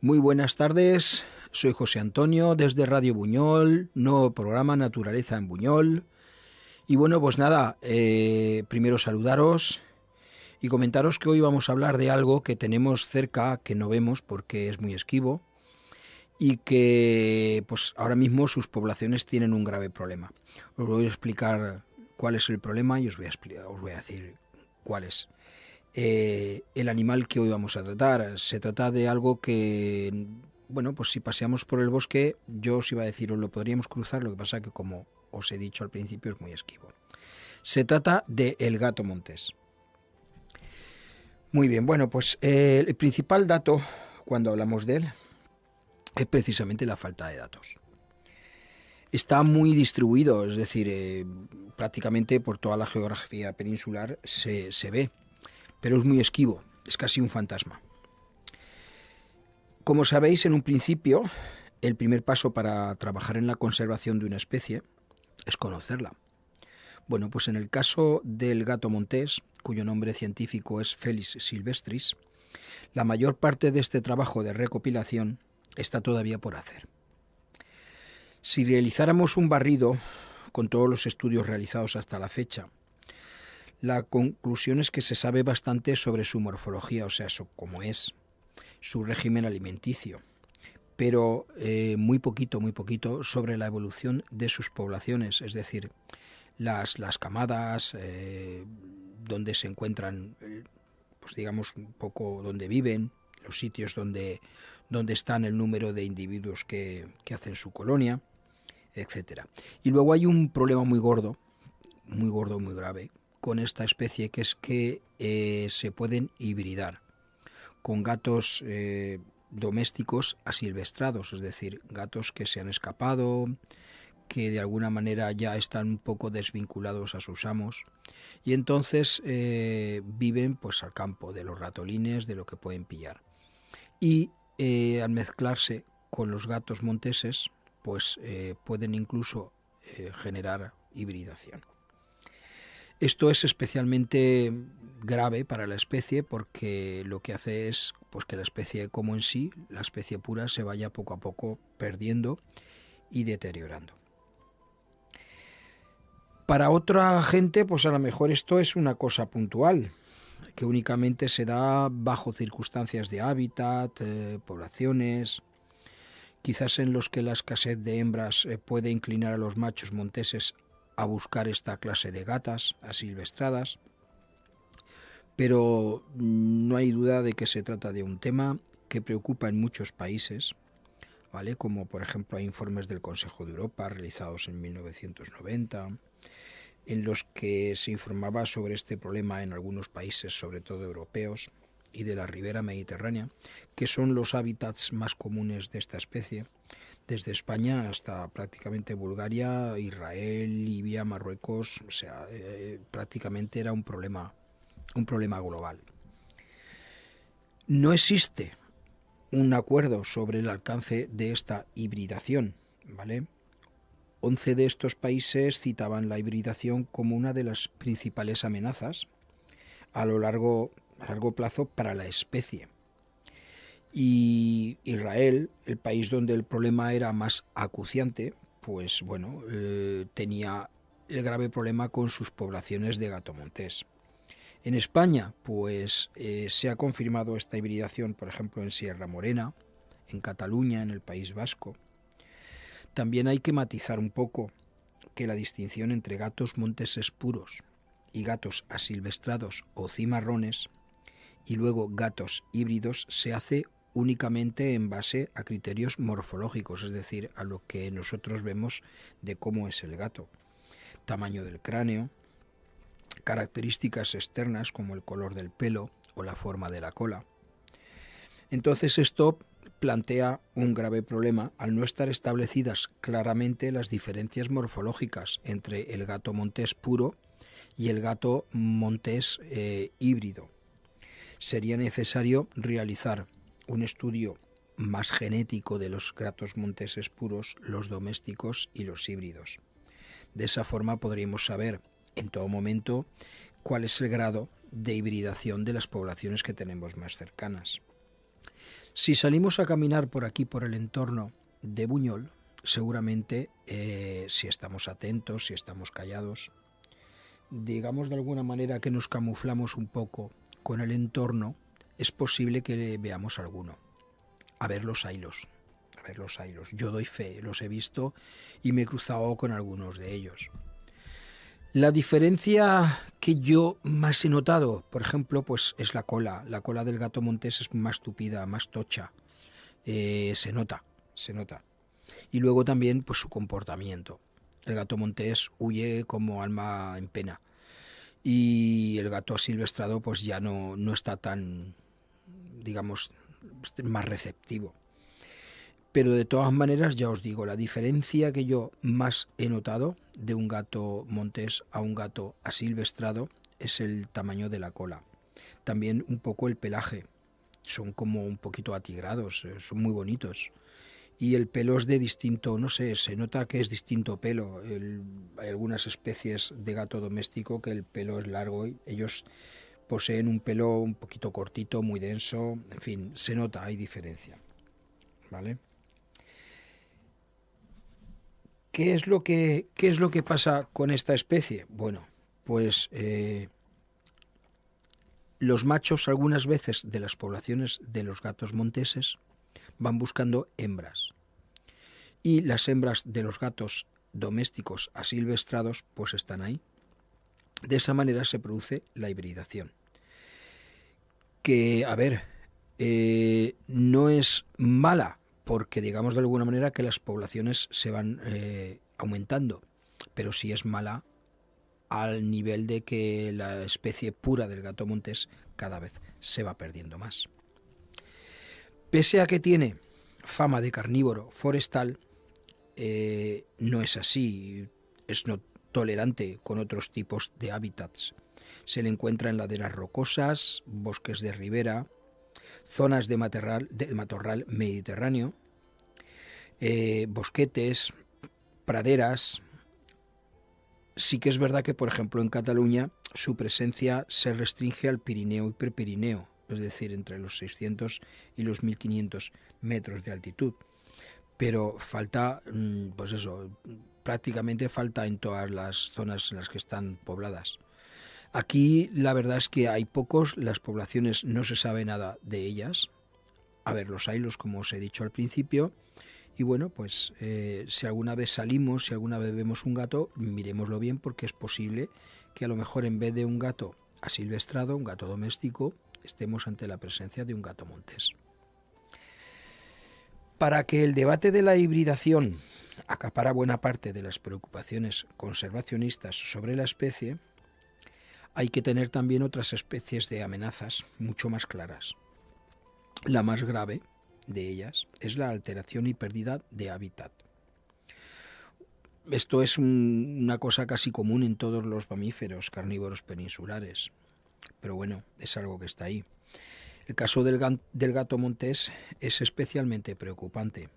Muy buenas tardes, soy José Antonio desde Radio Buñol, nuevo programa Naturaleza en Buñol. Y bueno, pues nada, primero saludaros y comentaros que hoy vamos a hablar de algo que tenemos cerca, que no vemos porque es muy esquivo y que pues ahora mismo sus poblaciones tienen un grave problema. Os voy a explicar cuál es el problema y os voy a decir cuál es. El animal que hoy vamos a tratar. Se trata de algo que, bueno, pues si paseamos por el bosque, yo os iba a decir, os lo podríamos cruzar, lo que pasa que como os he dicho al principio es muy esquivo. Se trata de el gato montés. Muy bien, bueno, pues el principal dato cuando hablamos de él es precisamente la falta de datos. Está muy distribuido, es decir, prácticamente por toda la geografía peninsular se ve, pero es muy esquivo, es casi un fantasma. Como sabéis, en un principio, el primer paso para trabajar en la conservación de una especie es conocerla. Bueno, pues en el caso del gato montés, cuyo nombre científico es Felis silvestris, la mayor parte de este trabajo de recopilación está todavía por hacer. Si realizáramos un barrido con todos los estudios realizados hasta la fecha, la conclusión es que se sabe bastante sobre su morfología, o sea, cómo es, su régimen alimenticio, pero muy poquito sobre la evolución de sus poblaciones, es decir, las camadas, donde se encuentran, pues digamos, un poco donde viven, los sitios donde están el número de individuos que hacen su colonia, etcétera. Y luego hay un problema muy grave, con esta especie, que es que se pueden hibridar con gatos domésticos asilvestrados, es decir, gatos que se han escapado, que de alguna manera ya están un poco desvinculados a sus amos y entonces viven pues al campo de los ratolines, de lo que pueden pillar. Y al mezclarse con los gatos monteses, pues pueden incluso generar hibridación. Esto es especialmente grave para la especie porque lo que hace es pues, que la especie como en sí, la especie pura, se vaya poco a poco perdiendo y deteriorando. Para otra gente, pues a lo mejor esto es una cosa puntual, que únicamente se da bajo circunstancias de hábitat, poblaciones, quizás en los que la escasez de hembras puede inclinar a los machos monteses a buscar esta clase de gatas asilvestradas, pero no hay duda de que se trata de un tema que preocupa en muchos países, ¿vale? Como por ejemplo hay informes del Consejo de Europa realizados en 1990, en los que se informaba sobre este problema en algunos países, sobre todo europeos, y de la ribera mediterránea, que son los hábitats más comunes de esta especie, desde España hasta prácticamente Bulgaria, Israel, Libia, Marruecos, o sea, prácticamente era un problema global. No existe un acuerdo sobre el alcance de esta hibridación, ¿vale? 11 de estos países citaban la hibridación como una de las principales amenazas a largo plazo para la especie. Y Israel, el país donde el problema era más acuciante, pues bueno, tenía el grave problema con sus poblaciones de gato montés. En España, pues se ha confirmado esta hibridación, por ejemplo, en Sierra Morena, en Cataluña, en el País Vasco. También hay que matizar un poco que la distinción entre gatos monteses puros y gatos asilvestrados o cimarrones y luego gatos híbridos se hace únicamente en base a criterios morfológicos, es decir, a lo que nosotros vemos de cómo es el gato. Tamaño del cráneo, características externas como el color del pelo o la forma de la cola. Entonces esto plantea un grave problema al no estar establecidas claramente las diferencias morfológicas entre el gato montés puro y el gato montés híbrido. Sería necesario realizar un estudio más genético de los gatos monteses puros, los domésticos y los híbridos. De esa forma podríamos saber en todo momento cuál es el grado de hibridación de las poblaciones que tenemos más cercanas. Si salimos a caminar por aquí, por el entorno de Buñol, seguramente si estamos atentos, si estamos callados, digamos de alguna manera que nos camuflamos un poco con el entorno, es posible que veamos alguno. A ver los ailos, a ver los ailos. Yo doy fe, los he visto y me he cruzado con algunos de ellos. La diferencia que yo más he notado, por ejemplo, pues es la cola. La cola del gato montés es más tupida, más tocha. Se nota, se nota. Y luego también pues su comportamiento. El gato montés huye como alma en pena. Y el gato asilvestrado pues ya no está tan, digamos, más receptivo. Pero de todas maneras, ya os digo, la diferencia que yo más he notado de un gato montés a un gato asilvestrado es el tamaño de la cola. También un poco el pelaje. Son como un poquito atigrados, son muy bonitos. Y el pelo es de distinto, no sé, se nota que es distinto pelo. Hay algunas especies de gato doméstico que el pelo es largo y ellos poseen un pelo un poquito cortito, muy denso. En fin, se nota, hay diferencia. ¿Vale? ¿Qué es lo que pasa con esta especie? Bueno, pues los machos algunas veces de las poblaciones de los gatos monteses van buscando hembras y las hembras de los gatos domésticos asilvestrados pues están ahí. De esa manera se produce la hibridación. Que, a ver, no es mala porque digamos de alguna manera que las poblaciones se van aumentando, pero sí es mala al nivel de que la especie pura del gato montés cada vez se va perdiendo más. Pese a que tiene fama de carnívoro forestal, no es así, es no tolerante con otros tipos de hábitats. Se le encuentra en laderas rocosas, bosques de ribera, zonas de matorral mediterráneo, bosquetes, praderas. Sí que es verdad que, por ejemplo, en Cataluña su presencia se restringe al Pirineo y Prepirineo, es decir, entre los 600 y los 1500 metros de altitud. Pero falta, pues eso, prácticamente falta en todas las zonas en las que están pobladas. Aquí la verdad es que hay pocos, las poblaciones no se sabe nada de ellas. A ver, los ailos, como os he dicho al principio. Y bueno, pues si alguna vez salimos, si alguna vez vemos un gato, miremoslo bien porque es posible que a lo mejor en vez de un gato asilvestrado, un gato doméstico, estemos ante la presencia de un gato montés. Para que el debate de la hibridación acapara buena parte de las preocupaciones conservacionistas sobre la especie, hay que tener también otras especies de amenazas mucho más claras. La más grave de ellas es la alteración y pérdida de hábitat. Esto es una cosa casi común en todos los mamíferos carnívoros peninsulares, pero bueno, es algo que está ahí. El caso del gato montés es especialmente preocupante,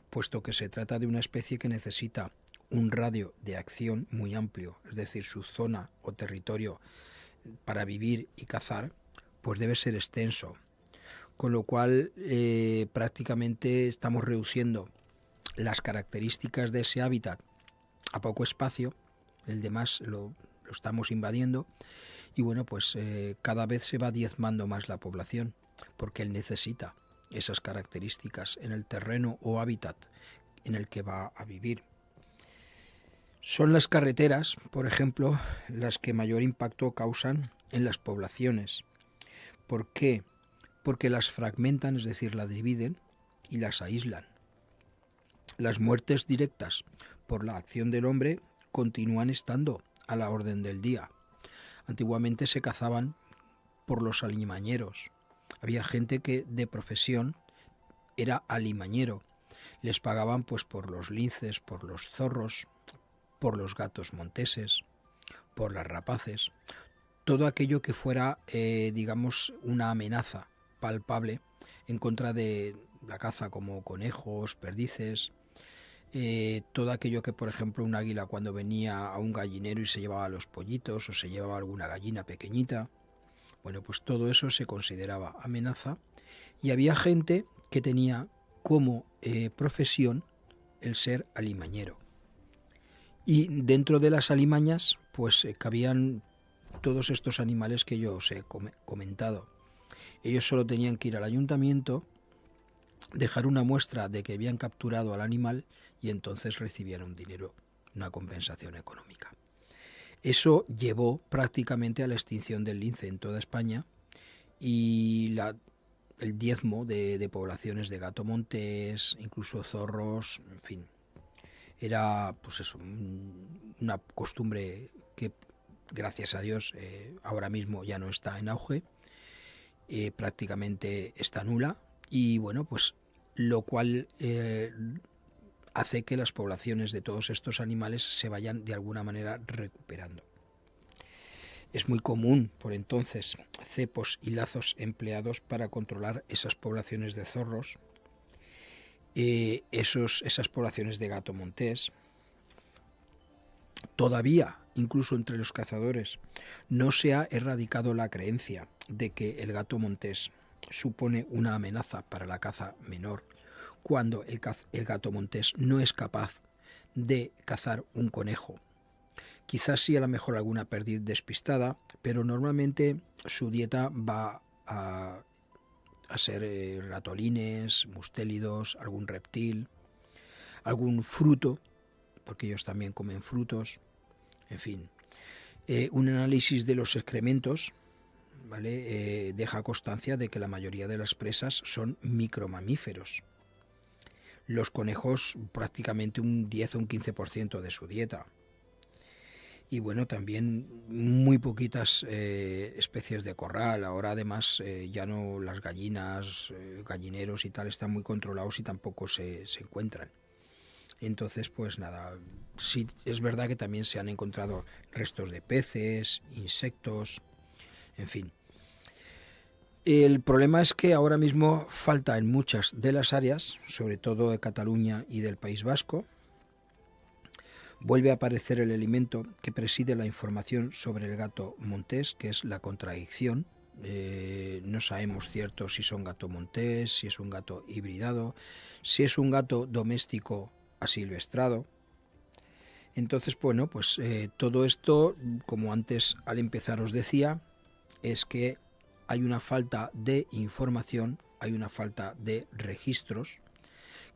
puesto que se trata de una especie que necesita un radio de acción muy amplio, es decir, su zona o territorio para vivir y cazar, pues debe ser extenso, con lo cual prácticamente estamos reduciendo las características de ese hábitat a poco espacio, el demás lo estamos invadiendo y bueno, pues cada vez se va diezmando más la población porque él necesita esas características en el terreno o hábitat en el que va a vivir. Son las carreteras, por ejemplo, las que mayor impacto causan en las poblaciones. ¿Por qué? Porque las fragmentan, es decir, las dividen y las aíslan. Las muertes directas por la acción del hombre continúan estando a la orden del día. Antiguamente se cazaban por los alimañeros. Había gente que de profesión era alimañero. Les pagaban pues por los linces, por los zorros, por los gatos monteses, por las rapaces. Todo aquello que fuera, digamos, una amenaza palpable en contra de la caza, como conejos, perdices, todo aquello que, por ejemplo, un águila cuando venía a un gallinero y se llevaba los pollitos o se llevaba alguna gallina pequeñita, bueno, pues todo eso se consideraba amenaza y había gente que tenía como profesión el ser alimañero. Y dentro de las alimañas, pues cabían todos estos animales que yo os he comentado. Ellos solo tenían que ir al ayuntamiento, dejar una muestra de que habían capturado al animal y entonces recibían un dinero, una compensación económica. Eso llevó prácticamente a la extinción del lince en toda España y el diezmo de poblaciones de gato montés, incluso zorros, en fin. Era pues eso, una costumbre que gracias a Dios ahora mismo ya no está en auge, prácticamente está nula y bueno, pues lo cual hace que las poblaciones de todos estos animales se vayan de alguna manera recuperando. Es muy común, por entonces, cepos y lazos empleados para controlar esas poblaciones de zorros, esas poblaciones de gato montés. Todavía, incluso entre los cazadores, no se ha erradicado la creencia de que el gato montés supone una amenaza para la caza menor, cuando el gato montés no es capaz de cazar un conejo. Quizás sí a lo mejor alguna perdiz despistada, pero normalmente su dieta va a ser ratolines, mustélidos, algún reptil, algún fruto, porque ellos también comen frutos, en fin. Un análisis de los excrementos, ¿vale? Deja constancia de que la mayoría de las presas son micromamíferos. Los conejos prácticamente un 10 o un 15% de su dieta. Y bueno, también muy poquitas especies de corral. Ahora además ya no las gallinas, gallineros y tal están muy controlados y tampoco se encuentran. Entonces, pues nada, sí es verdad que también se han encontrado restos de peces, insectos, en fin. El problema es que ahora mismo falta en muchas de las áreas, sobre todo de Cataluña y del País Vasco, vuelve a aparecer el elemento que preside la información sobre el gato montés, que es la contradicción. No sabemos cierto si son gato montés, si es un gato hibridado, si es un gato doméstico asilvestrado. Entonces, bueno, pues todo esto, como antes al empezar os decía, es que hay una falta de información, hay una falta de registros,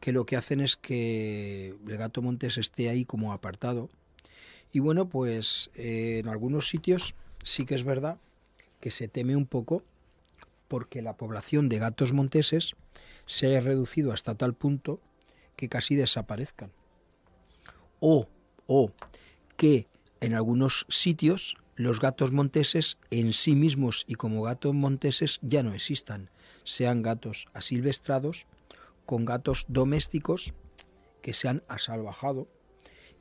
que lo que hacen es que el gato montés esté ahí como apartado. Y bueno, pues en algunos sitios sí que es verdad que se teme un poco porque la población de gatos monteses se haya reducido hasta tal punto que casi desaparezcan. O que en algunos sitios los gatos monteses en sí mismos y como gatos monteses ya no existan, sean gatos asilvestrados con gatos domésticos que se han asalvajado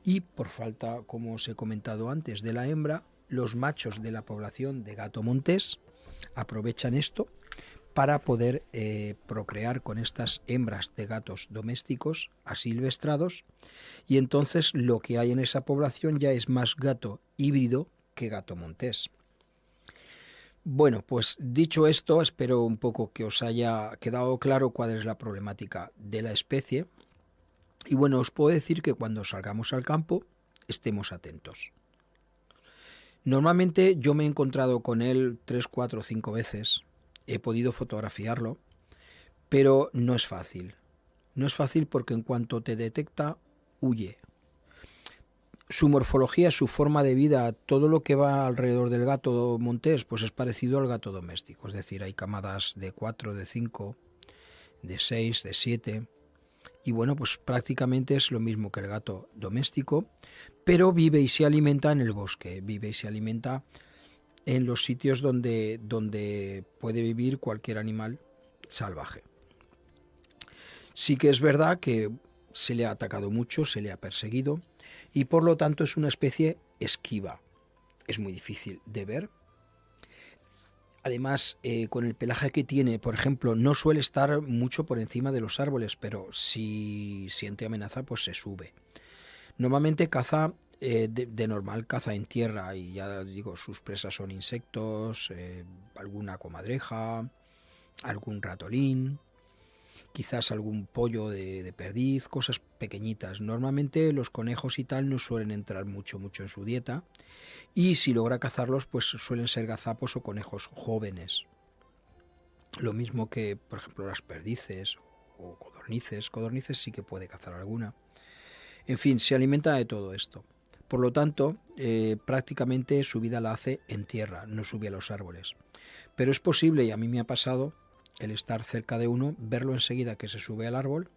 y por falta, como os he comentado antes, de la hembra, los machos de la población de gato montés aprovechan esto para poder procrear con estas hembras de gatos domésticos asilvestrados y entonces lo que hay en esa población ya es más gato híbrido que gato montés. Bueno, pues dicho esto, espero un poco que os haya quedado claro cuál es la problemática de la especie. Y bueno, os puedo decir que cuando salgamos al campo estemos atentos. Normalmente yo me he encontrado con él 3, 4, 5 veces. He podido fotografiarlo, pero no es fácil. No es fácil porque en cuanto te detecta, huye. Su morfología, su forma de vida, todo lo que va alrededor del gato montés, pues es parecido al gato doméstico. Es decir, hay camadas de 4, de 5, de 6, de 7. Y bueno, pues prácticamente es lo mismo que el gato doméstico, pero vive y se alimenta en el bosque, vive y se alimenta en los sitios donde puede vivir cualquier animal salvaje. Sí que es verdad que se le ha atacado mucho, se le ha perseguido y por lo tanto es una especie esquiva. Es muy difícil de ver. Además, con el pelaje que tiene, por ejemplo, no suele estar mucho por encima de los árboles, pero si siente amenaza, pues se sube. Normalmente caza, de normal caza en tierra y ya digo, sus presas son insectos, alguna comadreja, algún ratolín. quizás algún pollo de perdiz, cosas pequeñitas. Normalmente los conejos y tal no suelen entrar mucho en su dieta, y si logra cazarlos, pues suelen ser gazapos o conejos jóvenes. Lo mismo que, por ejemplo, las perdices o codornices. Codornices sí que puede cazar alguna. En fin, se alimenta de todo esto. Por lo tanto, prácticamente su vida la hace en tierra, no sube a los árboles. Pero es posible, y a mí me ha pasado, el estar cerca de uno, verlo enseguida que se sube al árbol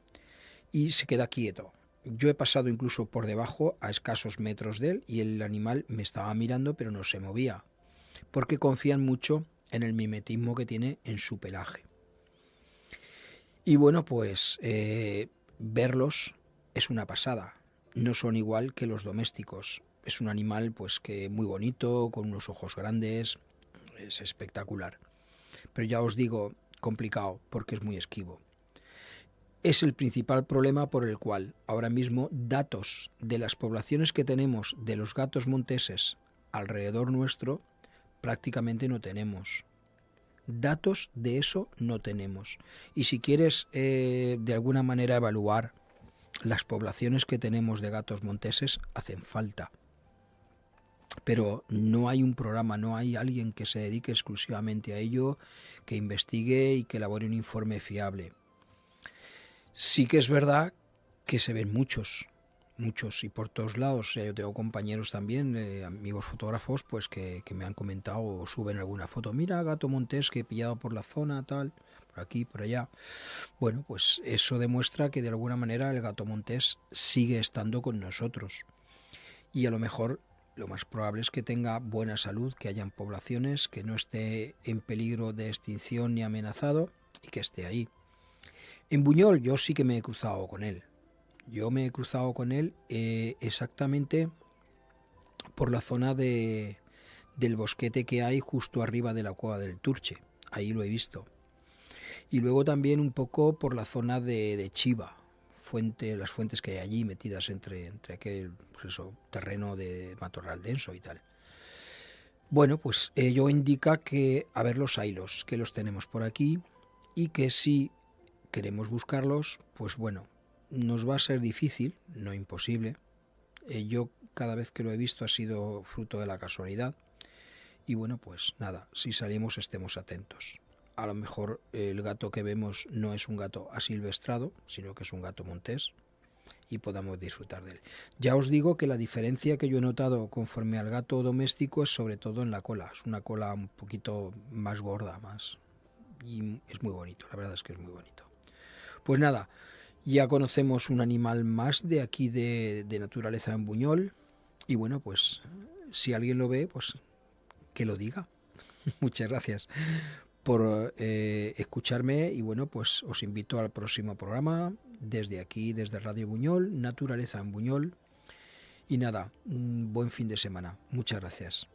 y se queda quieto. Yo he pasado incluso por debajo a escasos metros de él y el animal me estaba mirando pero no se movía, porque confían mucho en el mimetismo que tiene en su pelaje. Y bueno, pues verlos es una pasada. No son igual que los domésticos. Es un animal pues que muy bonito, con unos ojos grandes, es espectacular. Pero ya os digo, complicado porque es muy esquivo. Es el principal problema por el cual ahora mismo datos de las poblaciones que tenemos de los gatos monteses alrededor nuestro prácticamente no tenemos. Datos de eso no tenemos. Y si quieres de alguna manera evaluar las poblaciones que tenemos de gatos monteses, hacen falta. Pero no hay un programa, no hay alguien que se dedique exclusivamente a ello, que investigue y que elabore un informe fiable. Sí que es verdad que se ven muchos y por todos lados. Yo tengo compañeros también, amigos fotógrafos, pues que me han comentado o suben alguna foto. Mira, gato montés que he pillado por la zona, tal, por aquí, por allá. Bueno, pues eso demuestra que de alguna manera el gato montés sigue estando con nosotros. Y a lo mejor lo más probable es que tenga buena salud, que hayan poblaciones, que no esté en peligro de extinción ni amenazado y que esté ahí. En Buñol yo sí que me he cruzado con él. Yo me he cruzado con él exactamente por la zona del bosquete que hay justo arriba de la cueva del Turche. Ahí lo he visto. Y luego también un poco por la zona de Chiva, las fuentes que hay allí metidas entre aquel pues eso, terreno de matorral denso y tal. Bueno, pues ello indica que, a ver, los haylos, que los tenemos por aquí y que si queremos buscarlos, pues bueno, nos va a ser difícil, no imposible. Yo cada vez que lo he visto ha sido fruto de la casualidad. Y bueno, pues nada, si salimos estemos atentos. A lo mejor el gato que vemos no es un gato asilvestrado, sino que es un gato montés y podamos disfrutar de él. Ya os digo que la diferencia que yo he notado conforme al gato doméstico es sobre todo en la cola. Es una cola un poquito más gorda, más, y es muy bonito, la verdad es que es muy bonito. Pues nada, ya conocemos un animal más de aquí de naturaleza en Buñol y bueno, pues si alguien lo ve, pues que lo diga. Muchas gracias por escucharme y bueno, pues os invito al próximo programa desde aquí, desde Radio Buñol, Naturaleza en Buñol. Y nada, buen fin de semana. Muchas gracias.